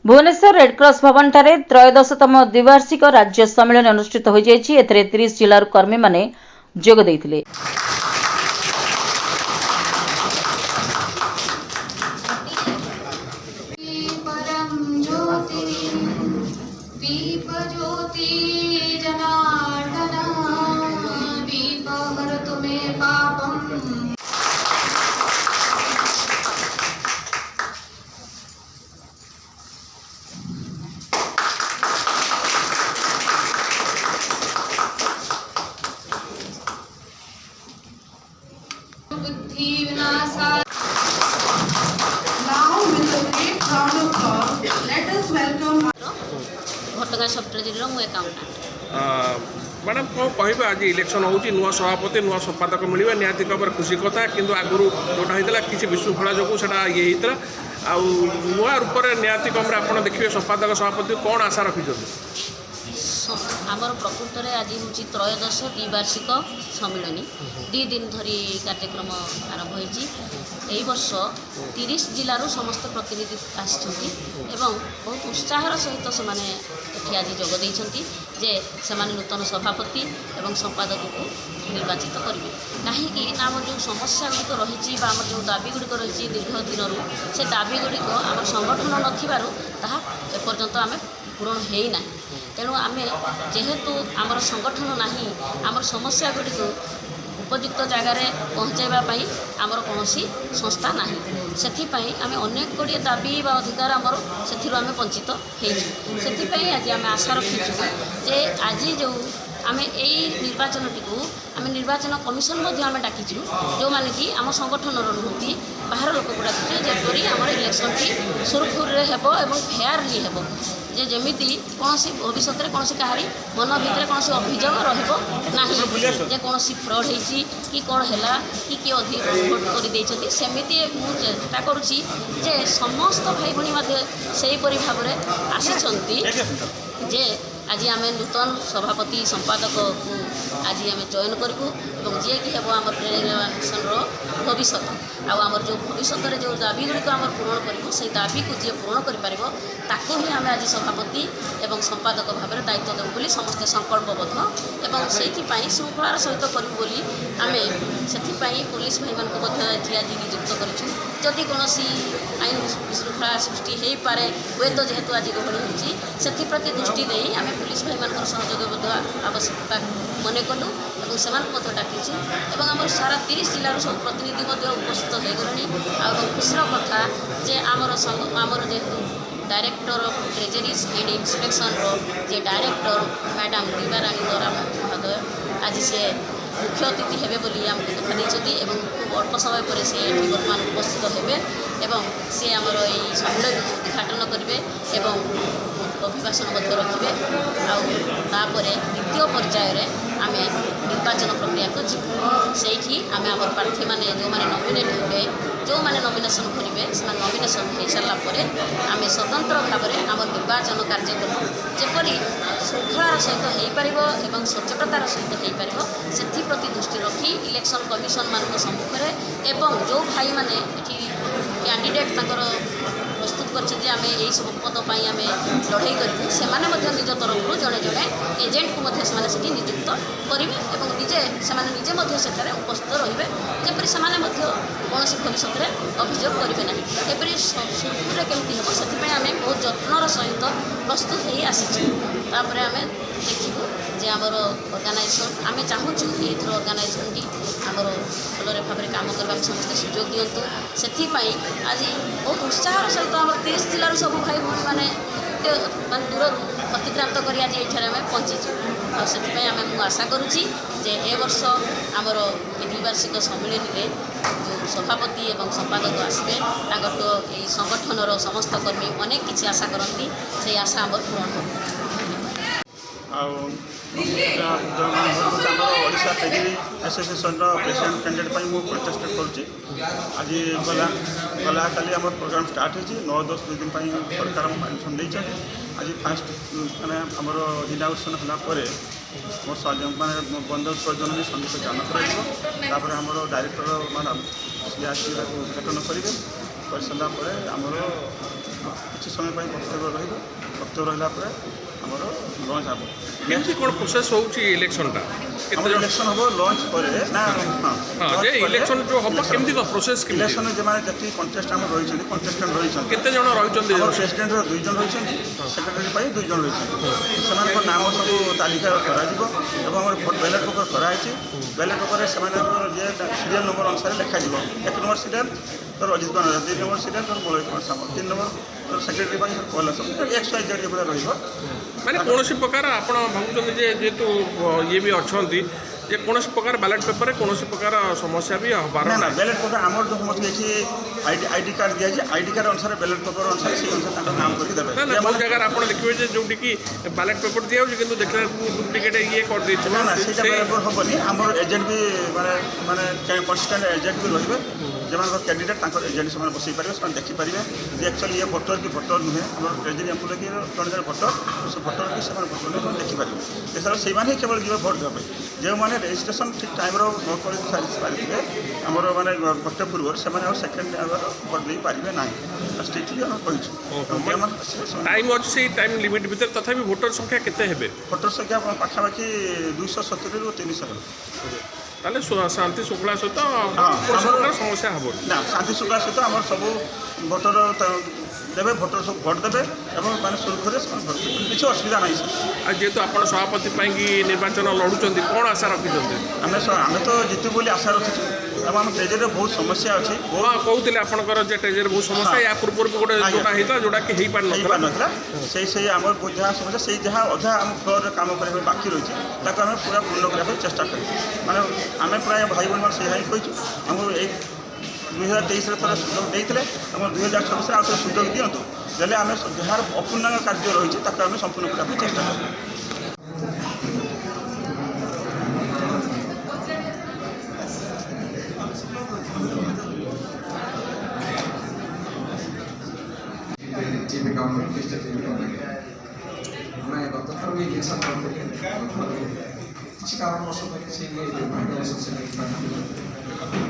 Bhubaneswar Red Cross भवन ठारे त्रयोदशतम द्विवार्षिक राज्य सम्मेलन अनुष्ठित हो जाइछि। एथिरे 30 जिल्लार कर्मी माने जोग दैथिले। घटगाँ सब ट्रेजरी मु एकाउंटेंट। मैडम कौन कह आज इलेक्शन हो नुआ सभापति नुआ संपादक मिले निहाती भाव खुशी कथा किंतु आगुरी जोटा होता किसी विशृंखला जो ये होता नुआ रूप में निहाती कम आप देखिए संपादक सभापति कौन आशा रखी आमर प्रकृत में आज हूँ त्रयोदश द्विवार्षिक सम्मिलनी 2 दिन धरी कार्यक्रम आरंभ हो वर्ष 30 जिलूर समस्त प्रतिनिधि आसछन्ति एवं बहुत उत्साहर सहित से आज जोगदे जे से नूतन सभापति एवं संपादक को निर्वाचित करेंगे कहीं आम जो समस्या गुड़िक रही जो दाबी गुड़िक रही दीर्घ दिन से दाबी गुड़िक आम संगठन नपर्यंत आम पूरण होना तेणु आम जेहेतु आमर संगठन नाही आमर समस्या गुड़िक उपयुक्त जगार पहुँचाइवाई आमर कौन संस्था ना से आम अनेक गुड़िए दाबी बा अधिकार आमर से आम वंचित होती आज आम आशा रखीचु जे आज जो आम यही निर्वाचन टी आम निर्वाचन कमिशन आम डाकिचु जो मैंने कि आम संगठन नुहति बाहर लोक को डाकिचु जेपरी आम इलेक्शन टी सुरखुरी हेब एवं फेयरली हेब जे जमीती कौन भविष्य में कौन कहारी मन भितर कौन अभियोग रहा जे कौन फ्रड होती कि कौन है कि किए अधिक भोट कर सेमती मुझे चेष्टा करुँची जे समस्त भाई भाई से भाव में आसी जे आज आम नूतन सभापति संपादक को आज आम चयन करूँ और जी कि हम आम ट्रेनिशन भविष्य आमर जो भविष्य में जो दाबी गुड़िक आम पूरण करूँ से दाबी को जी पूरण कर ही आम आज सभापति एवं संपादक भाव में दायित्व देवु बोली समस्ते संकल्पबद्ध एवं से श्रृंखलार सहित करूँ बोली आम से पुलिस भाई मानक आज नियुक्त करूँ जदि कौन आईन विशृंखला सृष्टि हो पाए हुए तो जेहेतु आज गहली होती दृष्टि दे आम पुलिस भाई मान सहयोग आवश्यकता मन कलु और से डाकिचु और आम सारा 30 जिलार सब प्रतिनिधि उपस्थित हो गले खुशीर कथा जे आमर जेहेतु director of treasuries and inspection जे डायरेक्टर मैडम दीवाराणी द्वारा महोदय आज से मुख्य अतिथि हेबे बोली आमको कथा देइछथि एवं खूब अल्प समय पर से बर्तमान उपस्थित हेबे एवं से आमर यही सम्मेलन उद्घाटन करेंगे एवं अभिभाषण रखिए आपर द्वितीय पर्यायर आम निर्वाचन प्रक्रिया को जीव से आम आम प्रार्थी मैंने जो मैंने नॉमिनेट हे जो मैंने नॉमिनेशन करेंगे से नॉमिनेशन हो सारापर आम स्वतंत्र भाव में आम निर्वाचन कार्यक्रम जेपरी श्रृंखलार सहित हो पार सचेततार सहित हो पार से प्रति दृष्टि रखी इलेक्शन कमिशन मान सम्मुखें एवं जो भाई मैंने कैंडिडेट प्रस्तुत करते आम यही सब पद पर आम लड़ाई करूँ से निज तरफ जड़े जड़े एजेंट को नियुक्त करेंगे और निजे से उपस्थित रे जपरी से कौन भविष्य में अभियोग करेंगे ना एपरी सुरखुरी केमती हम से आम बहुत जत्नर सहित प्रस्तुत हो आसीपर आम देखू जे आमर ऑर्गेनाइजेशन आम चाहूँ ये ऑर्गेनाइजेशन की आमर भल भाव में कम करने समस्त सुजोग दिंतु से आज बहुत उत्साह सहित आम 30 जिलार सब भाई भाई मैंने दूर अतिक्रांत कर आज ये आम पहुँचीचु से आम आशा करुँची जे ए वर्ष आमर द्विवार्षिक सम्मेलन में जो सभापति एवं संपादक आसवे यही संगठनर समस्त कर्मी अनेक किसी आशा करती से आशा आमर पूरण हो Odisha treasury association president candidate मुझे प्रचेषा करुँची आज गला काली आम प्रोग्राम स्टार्ट हो 9-10 2 दिन सरकार परमिशन देते आज फास्ट मैंने आमर इनागुरेसन होगापर मैंने बंद प्रयोजन में संगीत गान कर डायरेक्टर मैडम सी आसी उद्घाटन करेंगे कर सारापर आमर କିଛି ସମୟ ପାଇଁ ବକ୍ତବ୍ୟ ରହିବ। ବକ୍ତବ୍ୟ ରହିଲା ପରେ ଆମର ଲଞ୍ଚ ହେବ। କେମିତି କ'ଣ ପ୍ରୋସେସ୍ ହେଉଛି ଇଲେକ୍ସନଟା କେତେ ଆମର ଜଣ ଇଲେକ୍ସନ୍ ହେବ ଲଞ୍ଚ ପରେ ନା ହଁ ଯେ ଇଲେକ୍ସନ ଯେଉଁ ହେବ କେମିତି କ'ଣ ପ୍ରୋସେସ୍ କେମିତି ଇଲେକ୍ସନରେ ଯେଉଁମାନେ ଯେତିକି କଣ୍ଟେଷ୍ଟ ଆମର ରହିଛନ୍ତି କଣ୍ଟେଷ୍ଟାଣ୍ଟ ରହିଛନ୍ତି କେତେ ଜଣ ରହିଛନ୍ତି ଆମର ପ୍ରେସିଡେଣ୍ଟର 2 ଜଣ ରହିଛନ୍ତି, ସେକ୍ରେଟାରୀ ପାଇଁ 2 ଜଣ ରହିଛନ୍ତି। ସେମାନଙ୍କ ନାମ ସବୁ ତାଲିକା କରାଯିବ ଏବଂ ଆମର ବ୍ୟାଲେଟ୍ ପେପର କରାହେଇଛି। ବ୍ୟାଲେଟ୍ ପେପରରେ ସେମାନଙ୍କର ଯେ ସିରିଏଲ୍ ନମ୍ବର ଅନୁସାରେ ଲେଖାଯିବ। 1 ନମ୍ବର ସିରିଏଲ୍ ତୋର ଅଜିତ କୁମାର, 2 ନମ୍ବର ସିରିଏଲ୍ ତୋର ବଳୟ କୁମାର ସାମଲ, 3 ନମ୍ବର ତୋର ସେକ୍ରେଟାରୀ ପାଇଁ କହିଲା ସବୁ XYZ ଏଗୁଡ଼ା ରହିବ। ମାନେ କୌଣସି ପ୍ରକାର ଆପଣ ଭାବୁଛନ୍ତି ଯେ ଯେହେତୁ ଇଏ ବି ଅଛନ୍ତି ଯେ କୌଣସି ପ୍ରକାର ବ୍ୟାଲେଟ୍ ପେପରରେ କୌଣସି ପ୍ରକାର ସମସ୍ୟା ବି ହେବାର ନା ନାହିଁ। ବ୍ୟାଲେଟ୍ ପେପର ଆମର ଯେଉଁ ସମସ୍ତେ ଏଠି ଆଇଡି କାର୍ଡ଼ ଦିଆଯାଇଛି, ଆଇଡି କାର୍ଡ଼ ଅନୁସାରେ ବ୍ୟାଲେଟ୍ ପେପର ଅନୁସାରେ ସେଇ ଅନୁସାରେ ତାଙ୍କ ନାମ କରିକି ଦେବେ। ନା ବହୁତ ଜାଗାରେ ଆପଣ ଦେଖିବେ ଯେ ଯେଉଁଠିକି ବ୍ୟାଲେଟ୍ ପେପର ଦିଆଯାଉଛି କିନ୍ତୁ ଦେଖିଲା ଡୁପ୍ଲିକେଟ୍ ଇଏ କରିଦେଇଛି ନା ସେଇଟା ବ୍ୟାଲେଟ୍ ପେପର ହେବନି। ଆମର ଏଜେଣ୍ଟ ବି ମାନେ କନସିଷ୍ଟାଣ୍ଟ ଏଜେଣ୍ଟ ବି ରହିବେ। যেମାନଙ୍କର କ୍ୟାଣ୍ଡିଡେଟ୍ ତାଙ୍କର ଏଜେଣ୍ଟ ସେମାନେ ବସାଇ ପାରିବେ, ସେମାନେ ଦେଖିପାରିବେ ଯେ ଆକ୍ଚୁଆଲି ଇଏ ଭୋଟର କି ଭୋଟର ନୁହେଁ। ଆମର ଟ୍ରେଜେରୀ ଏମ୍ପ୍ଲୟ କି ଜଣେ ଭୋଟର, ସେ ଭୋଟର କି ସେମାନେ ଭୋଟର ନୁହେଁ, ସେମାନେ ଦେଖିପାରିବେ। ଏଥର ସେଇମାନେ ହିଁ କେବଳ ଯିବେ ଭୋଟ ଦେବା ପାଇଁ। ଯେଉଁମାନେ ରେଜିଷ୍ଟ୍ରେସନ୍ ଠିକ୍ ଟାଇମ୍ର ନ କରି ସାରିଥିବେ ଆମର ମାନେ ଗୋଟେ ପୂର୍ବରୁ, ସେମାନେ ଆଉ ସେକେଣ୍ଡ ଆୱାର ଭୋଟ ଦେଇପାରିବେ ନାହିଁ। ଷ୍ଟ୍ରିକ୍ଟଲି ଆମେ କହିଛୁ। ଟାଇମ୍ ଅଛି ସେଇ ଟାଇମ୍ ଲିମିଟ୍ ଭିତରେ ତଥାପି ଭୋଟର ସଂଖ୍ୟା କେତେ ହେବେ? ଭୋଟର ସଂଖ୍ୟା ପାଖାପାଖି 270ରୁ 300 ହେବେ। ତାହେଲେ ଶାନ୍ତି ଶୃଙ୍ଖଳା ସହିତ କୌଣସି ପ୍ରକାର ସମସ୍ୟା ହେବନି। ନା ଶାନ୍ତି ଶୃଙ୍ଖଳା ସହିତ ଆମର ସବୁ ଭୋଟର ଦେବେ, ଭୋଟର ସବୁ ଭୋଟ ଦେବେ ଏବଂ ମାନେ ସୁରୁଖୁରୁରେ ସେମାନେ ଭୋଟ ଦେବେ, କିଛି ଅସୁବିଧା ନାହିଁ ସାର୍। ଆଉ ଯେହେତୁ ଆପଣ ସଭାପତି ପାଇଁକି ନିର୍ବାଚନ ଲଢ଼ୁଛନ୍ତି କ'ଣ ଆଶା ରଖିଛନ୍ତି? ଆମେ ତ ଜିତିବୁ ବୋଲି ଆଶା ରଖିଛୁ ଏବଂ ଆମ ଟ୍ରେଜେରୀରେ ବହୁତ ସମସ୍ୟା ଅଛି। କହୁଥିଲେ ଆପଣଙ୍କର ଯେ ଟ୍ରେଜେରୀ ବହୁତ ସମସ୍ୟା, ୟା ପୂର୍ବରୁ ବି ଗୋଟେ ଯେଉଁଟା ହେଇଥିଲା ଯେଉଁଟାକି ହେଇପାରିନଥିଲା। ସେଇ ଆମର ଯାହା ସମସ୍ୟା, ସେଇ ଯାହା ଅଧା ଆମ ଫ୍ଲୋରରେ କାମ କରିବା ପାଇଁ ବାକି ରହିଛି ତାକୁ ଆମେ ପୁରା ପୂର୍ଣ୍ଣ କରିବା ପାଇଁ ଚେଷ୍ଟା କରିବୁ। ମାନେ ଆମେ ପ୍ରାୟ ଭାଇ ଭଉଣୀମାନେ ସେଇଆ ହିଁ କହିଛୁ। ଆମକୁ ଏଇ 2023ରେ ଥରେ ସୁଯୋଗ ଦେଇଥିଲେ, ଆମର 2026ରେ ଆଉ ଥରେ ସୁଯୋଗ ଦିଅନ୍ତୁ, ଦେଲେ ଆମେ ଯାହାର ଅପୂର୍ଣ୍ଣାଙ୍ଗ କାର୍ଯ୍ୟ ରହିଛି ତାକୁ ଆମେ ସମ୍ପୂର୍ଣ୍ଣ କରିବା ପାଇଁ ଚେଷ୍ଟା କରିବୁ। କିଛି କାରଣବଶତଃ କିଛି